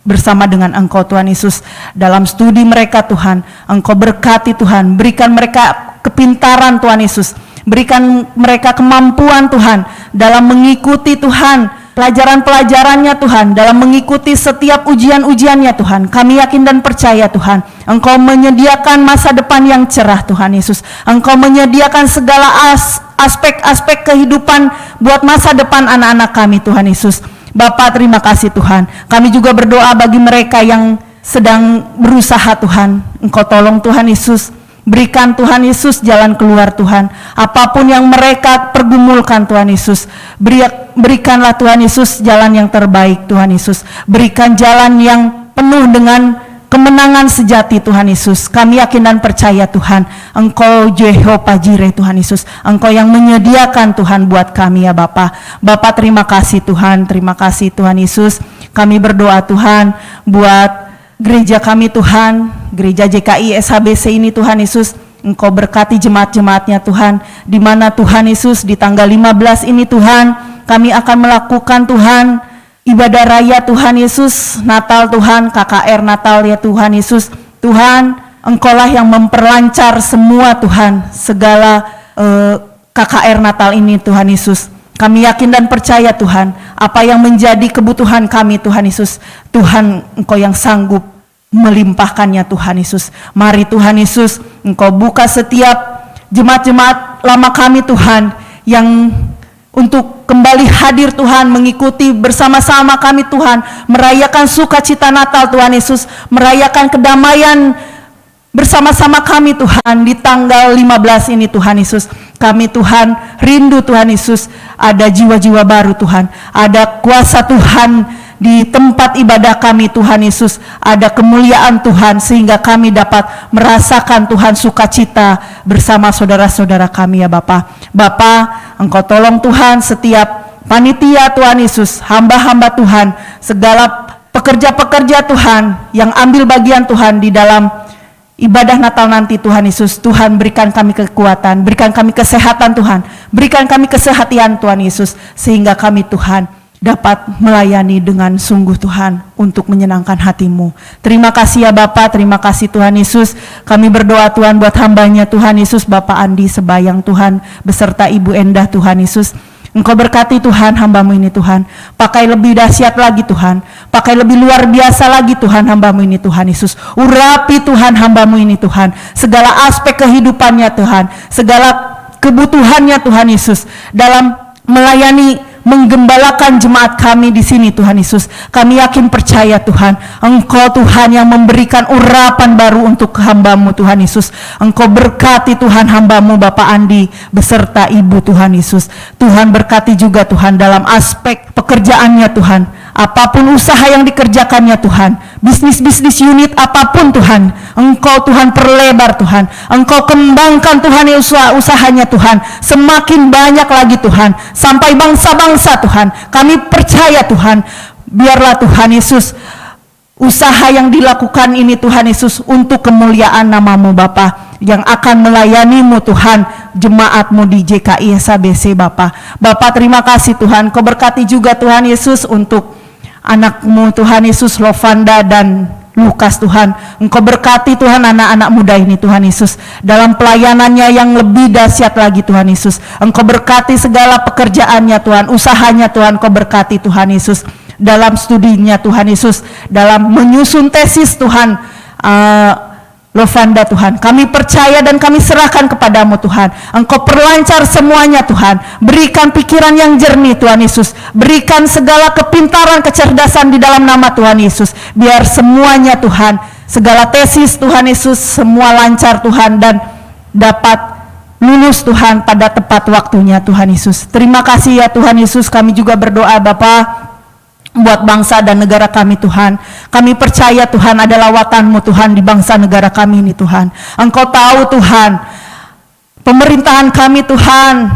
[SPEAKER 5] bersama dengan Engkau Tuhan Yesus. Dalam studi mereka Tuhan, Engkau berkati Tuhan, berikan mereka kepintaran Tuhan Yesus, berikan mereka kemampuan Tuhan dalam mengikuti Tuhan pelajaran-pelajarannya Tuhan, dalam mengikuti setiap ujian-ujiannya Tuhan. Kami yakin dan percaya Tuhan, Engkau menyediakan masa depan yang cerah Tuhan Yesus. Engkau menyediakan segala aspek-aspek kehidupan buat masa depan anak-anak kami Tuhan Yesus. Bapa, terima kasih Tuhan. Kami juga berdoa bagi mereka yang sedang berusaha Tuhan. Engkau tolong Tuhan Yesus. Berikan Tuhan Yesus jalan keluar Tuhan. Apapun yang mereka pergumulkan Tuhan Yesus, berikanlah Tuhan Yesus jalan yang terbaik Tuhan Yesus. Berikan jalan yang penuh dengan kemenangan sejati Tuhan Yesus. Kami yakin dan percaya Tuhan, Engkau Jehovah Jireh Tuhan Yesus. Engkau yang menyediakan Tuhan buat kami ya Bapa. Bapa, terima kasih Tuhan. Terima kasih Tuhan Yesus. Kami berdoa Tuhan buat gereja kami Tuhan, gereja JKI SHBC ini Tuhan Yesus. Engkau berkati jemaat-jemaatnya Tuhan, di mana Tuhan Yesus di tanggal 15 ini Tuhan, kami akan melakukan Tuhan ibadah raya Tuhan Yesus, Natal Tuhan, KKR Natal ya Tuhan Yesus. Tuhan, Engkaulah yang memperlancar semua Tuhan, segala KKR Natal ini Tuhan Yesus. Kami yakin dan percaya Tuhan, apa yang menjadi kebutuhan kami Tuhan Yesus, Tuhan Engkau yang sanggup melimpahkannya Tuhan Yesus. Mari Tuhan Yesus, Engkau buka setiap jemaat-jemaat lama kami Tuhan, yang untuk kembali hadir Tuhan, mengikuti bersama-sama kami Tuhan, merayakan sukacita Natal Tuhan Yesus, merayakan kedamaian bersama-sama kami Tuhan di tanggal 15 ini Tuhan Yesus. Kami Tuhan rindu Tuhan Yesus, ada jiwa-jiwa baru Tuhan, ada kuasa Tuhan di tempat ibadah kami Tuhan Yesus, ada kemuliaan Tuhan sehingga kami dapat merasakan Tuhan sukacita bersama saudara-saudara kami ya Bapa. Bapa, Engkau tolong Tuhan setiap panitia Tuhan Yesus, hamba-hamba Tuhan, segala pekerja-pekerja Tuhan yang ambil bagian Tuhan di dalam ibadah Natal nanti Tuhan Yesus. Tuhan, berikan kami kekuatan, berikan kami kesehatan Tuhan, berikan kami kesehatan Tuhan Yesus, sehingga kami Tuhan dapat melayani dengan sungguh Tuhan untuk menyenangkan hati-Mu. Terima kasih ya Bapa, terima kasih Tuhan Yesus. Kami berdoa Tuhan buat hambanya Tuhan Yesus, Bapak Andi Sebayang Tuhan, beserta Ibu Endah Tuhan Yesus. Engkau berkati Tuhan hamba-Mu ini Tuhan, pakai lebih dahsyat lagi Tuhan, pakai lebih luar biasa lagi Tuhan hamba-Mu ini Tuhan Yesus. Urapi Tuhan hamba-Mu ini Tuhan, segala aspek kehidupannya Tuhan, segala kebutuhannya Tuhan Yesus, dalam melayani, menggembalakan jemaat kami di sini Tuhan Yesus. Kami yakin percaya Tuhan, Engkau Tuhan yang memberikan urapan baru untuk hamba-Mu Tuhan Yesus. Engkau berkati Tuhan hamba-Mu Bapak Andi beserta Ibu Tuhan Yesus. Tuhan berkati juga Tuhan dalam aspek pekerjaannya Tuhan, apapun usaha yang dikerjakannya Tuhan, bisnis-bisnis unit apapun Tuhan, Engkau Tuhan perlebar Tuhan, Engkau kembangkan Tuhan usahanya Tuhan, semakin banyak lagi Tuhan, sampai bangsa-bangsa Tuhan. Kami percaya Tuhan, biarlah Tuhan Yesus usaha yang dilakukan ini Tuhan Yesus untuk kemuliaan nama-Mu Bapa, yang akan melayani-Mu Tuhan, jemaat-Mu di JKI SHBC Bapa. Bapa, terima kasih Tuhan, Kau berkati juga Tuhan Yesus untuk anak-Mu Tuhan Yesus, Lovanda dan Lukas Tuhan. Engkau berkati Tuhan anak-anak muda ini Tuhan Yesus, dalam pelayanannya yang lebih dahsyat lagi Tuhan Yesus. Engkau berkati segala pekerjaannya Tuhan, usahanya Tuhan, Kau berkati Tuhan Yesus, dalam studinya Tuhan Yesus, dalam menyusun tesis Tuhan, Lovanda Tuhan, kami percaya dan kami serahkan kepadamu Tuhan. Engkau perlancar semuanya Tuhan, berikan pikiran yang jernih Tuhan Yesus, berikan segala kepintaran, kecerdasan di dalam nama Tuhan Yesus, biar semuanya Tuhan, segala tesis Tuhan Yesus, semua lancar Tuhan dan dapat lulus Tuhan pada tepat waktunya Tuhan Yesus. Terima kasih ya Tuhan Yesus. Kami juga berdoa Bapa buat bangsa dan negara kami Tuhan. Kami percaya Tuhan ada lawatan-Mu Tuhan di bangsa negara kami ini Tuhan. Engkau tahu Tuhan pemerintahan kami Tuhan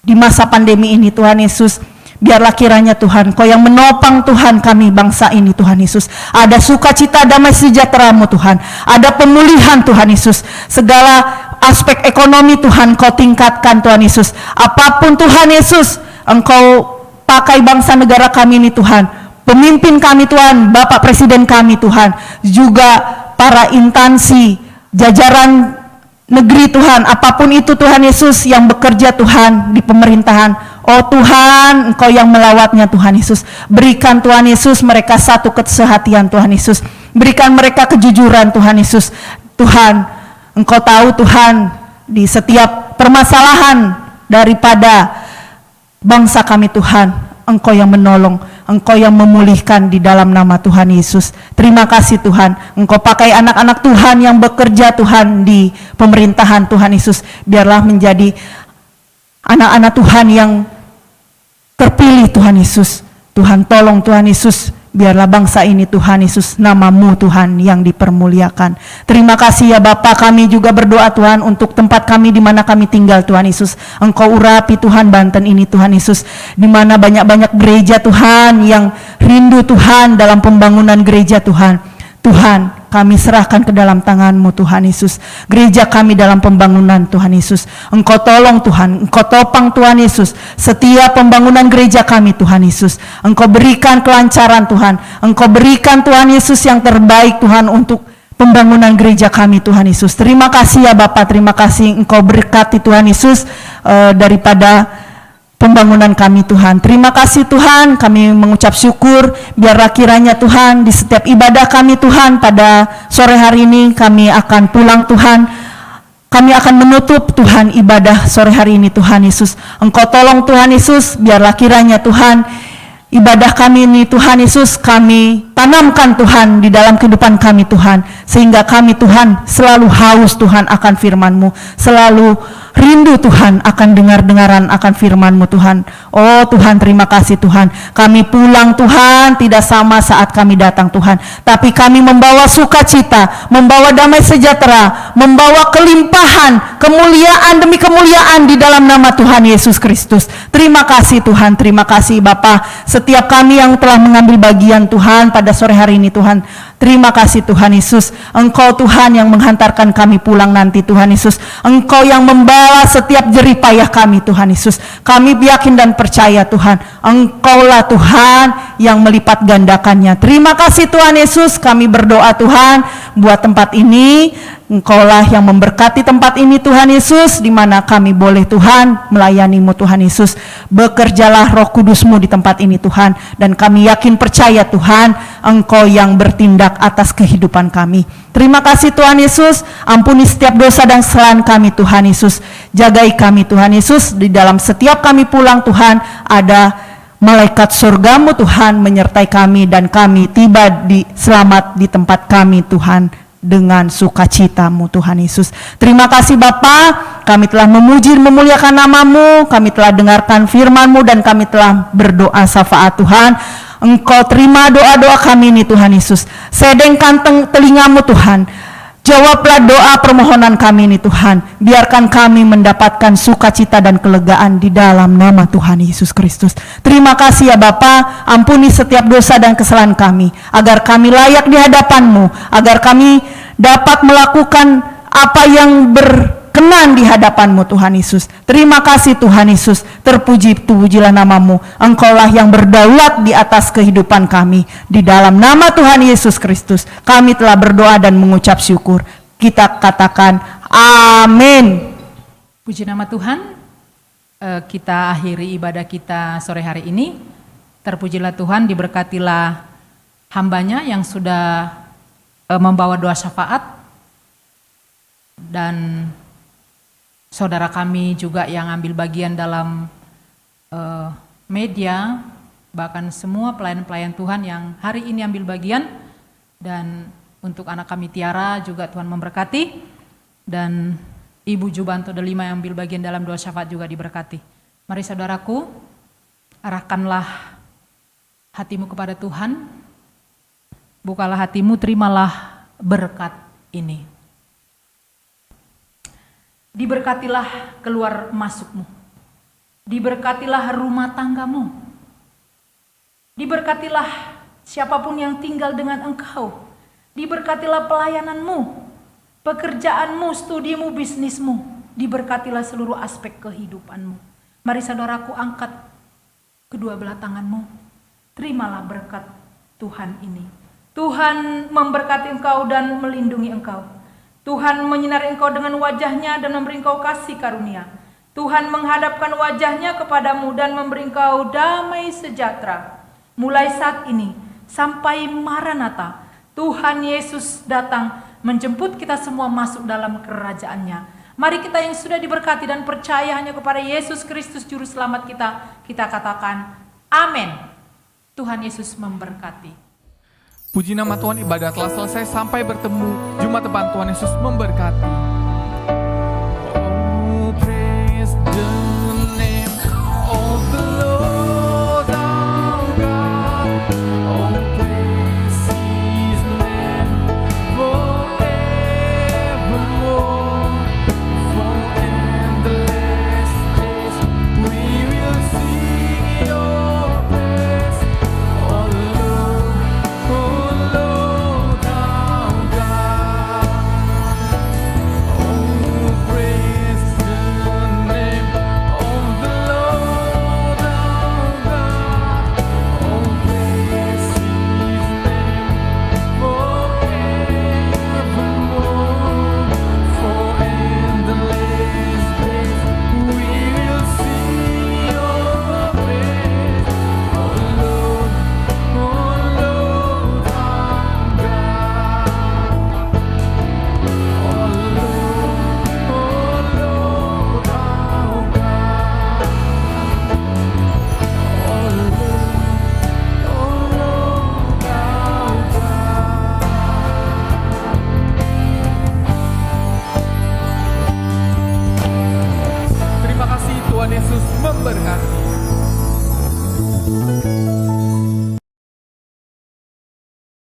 [SPEAKER 5] di masa pandemi ini Tuhan Yesus. Biarlah kiranya Tuhan Kau yang menopang Tuhan kami bangsa ini Tuhan Yesus. Ada sukacita damai sejahtera-Mu Tuhan, ada pemulihan Tuhan Yesus, segala aspek ekonomi Tuhan Kau tingkatkan Tuhan Yesus. Apapun Tuhan Yesus, Engkau pakai bangsa negara kami ini Tuhan, pemimpin kami Tuhan, Bapak Presiden kami Tuhan, juga para instansi, jajaran negeri Tuhan, apapun itu Tuhan Yesus yang bekerja Tuhan di pemerintahan. Oh Tuhan, Engkau yang melawatnya Tuhan Yesus. Berikan Tuhan Yesus mereka satu kesehatian Tuhan Yesus. Berikan mereka kejujuran Tuhan Yesus. Tuhan, Engkau tahu Tuhan di setiap permasalahan daripada bangsa kami Tuhan, Engkau yang menolong, Engkau yang memulihkan di dalam nama Tuhan Yesus. Terima kasih Tuhan, Engkau pakai anak-anak Tuhan yang bekerja Tuhan di pemerintahan Tuhan Yesus. Biarlah menjadi anak-anak Tuhan yang terpilih Tuhan Yesus. Tuhan tolong Tuhan Yesus, biarlah bangsa ini Tuhan Yesus, nama-Mu Tuhan yang dipermuliakan. Terima kasih ya Bapa, kami juga berdoa Tuhan untuk tempat kami di mana kami tinggal Tuhan Yesus. Engkau urapi Tuhan Banten ini Tuhan Yesus, di mana banyak-banyak gereja Tuhan yang rindu Tuhan dalam pembangunan gereja Tuhan. Tuhan, kami serahkan ke dalam tangan-Mu Tuhan Yesus. Gereja kami dalam pembangunan Tuhan Yesus. Engkau tolong Tuhan, Engkau topang Tuhan Yesus. Setiap pembangunan gereja kami Tuhan Yesus. Engkau berikan kelancaran Tuhan. Engkau berikan Tuhan Yesus yang terbaik Tuhan untuk pembangunan gereja kami Tuhan Yesus. Terima kasih ya Bapak, terima kasih Engkau berkati Tuhan Yesus daripada pembangunan kami Tuhan. Terima kasih Tuhan, kami mengucap syukur. Biarlah kiranya Tuhan di setiap ibadah kami Tuhan pada sore hari ini kami akan pulang Tuhan. Kami akan menutup Tuhan ibadah sore hari ini Tuhan Yesus. Engkau tolong Tuhan Yesus, biarlah kiranya Tuhan ibadah kami ini Tuhan Yesus kami tanamkan Tuhan di dalam kehidupan kami Tuhan. Sehingga kami Tuhan selalu haus Tuhan akan firman-Mu. Selalu rindu Tuhan akan dengar-dengaran akan firman-Mu Tuhan. Oh Tuhan, terima kasih Tuhan. Kami pulang Tuhan tidak sama saat kami datang Tuhan, tapi kami membawa sukacita, membawa damai sejahtera, membawa kelimpahan, kemuliaan demi kemuliaan di dalam nama Tuhan Yesus Kristus. Terima kasih Tuhan, terima kasih Bapa. Setiap kami yang telah mengambil bagian Tuhan pada sore hari ini Tuhan, terima kasih Tuhan Yesus. Engkau Tuhan yang menghantarkan kami pulang nanti Tuhan Yesus. Engkau yang membawa setiap jerih payah kami Tuhan Yesus. Kami yakin dan percaya Tuhan, Engkaulah Tuhan yang melipat gandakannya. Terima kasih Tuhan Yesus. Kami berdoa Tuhan buat tempat ini. Engkaulah yang memberkati tempat ini Tuhan Yesus, di mana kami boleh Tuhan melayani-Mu Tuhan Yesus. Bekerjalah Roh Kudus-Mu di tempat ini Tuhan, dan kami yakin percaya Tuhan, Engkau yang bertindak atas kehidupan kami. Terima kasih Tuhan Yesus, ampuni setiap dosa dan kesalahan kami Tuhan Yesus. Jagai kami Tuhan Yesus, di dalam setiap kami pulang Tuhan, ada malaikat surga-Mu Tuhan menyertai kami, dan kami tiba selamat di tempat kami Tuhan dengan sukacita-Mu Tuhan Yesus. Terima kasih Bapa, kami telah memuji memuliakan nama-Mu, kami telah dengarkan firman-Mu, dan kami telah berdoa syafaat Tuhan. Engkau terima doa-doa kami ini Tuhan Yesus. Sedengkan telinga-Mu Tuhan, jawablah doa permohonan kami ini Tuhan. Biarkan kami mendapatkan sukacita dan kelegaan di dalam nama Tuhan Yesus Kristus. Terima kasih ya Bapa, ampuni setiap dosa dan kesalahan kami, agar kami layak di hadapan-Mu, agar kami dapat melakukan apa yang berkenan di hadapan-Mu Tuhan Yesus. Terima kasih Tuhan Yesus, terpujilah nama-Mu. Engkaulah yang berdaulat di atas kehidupan kami. Di dalam nama Tuhan Yesus Kristus kami telah berdoa dan mengucap syukur. Kita katakan amin.
[SPEAKER 3] Puji nama Tuhan. Kita akhiri ibadah kita sore hari ini. Terpujilah Tuhan, diberkatilah hambanya yang sudah membawa doa syafaat, dan saudara kami juga yang ambil bagian dalam media, bahkan semua pelayan-pelayan Tuhan yang hari ini ambil bagian, dan untuk anak kami Tiara juga Tuhan memberkati, dan Ibu Jubanto Delima yang ambil bagian dalam doa syafaat juga diberkati. Mari saudaraku, arahkanlah hatimu kepada Tuhan, bukalah hatimu, terimalah berkat ini. Diberkatilah keluar masukmu, diberkatilah rumah tanggamu, diberkatilah siapapun yang tinggal dengan engkau, diberkatilah pelayananmu, pekerjaanmu, studimu, bisnismu, diberkatilah seluruh aspek kehidupanmu. Mari saudaraku, angkat kedua belah tanganmu,
[SPEAKER 6] terimalah berkat Tuhan ini. Tuhan memberkati engkau dan melindungi engkau. Tuhan menyinari engkau dengan wajah-Nya dan memberi engkau kasih karunia. Tuhan menghadapkan wajah-Nya kepadamu dan memberi engkau damai sejahtera. Mulai saat ini sampai Maranatha, Tuhan Yesus datang menjemput kita semua masuk dalam kerajaan-Nya. Mari kita yang sudah diberkati dan percaya hanya kepada Yesus Kristus Juru Selamat kita katakan amin. Tuhan Yesus memberkati.
[SPEAKER 1] Puji nama Tuhan, ibadah telah selesai. Sampai bertemu Jumat depan. Tuhan Yesus memberkati. Oh, praise the name of the Lord our God. Oh, praise His name forevermore. For endless days we will sing Your praise. Oh Lord, oh Lord our God. Oh, praise the name of the Lord our God. Oh, praise His name forevermore. For endless days we will sing Your praise. Oh Lord our God. Oh Lord our God. Oh Lord our God. Terima kasih, Tuhan Yesus memberkati.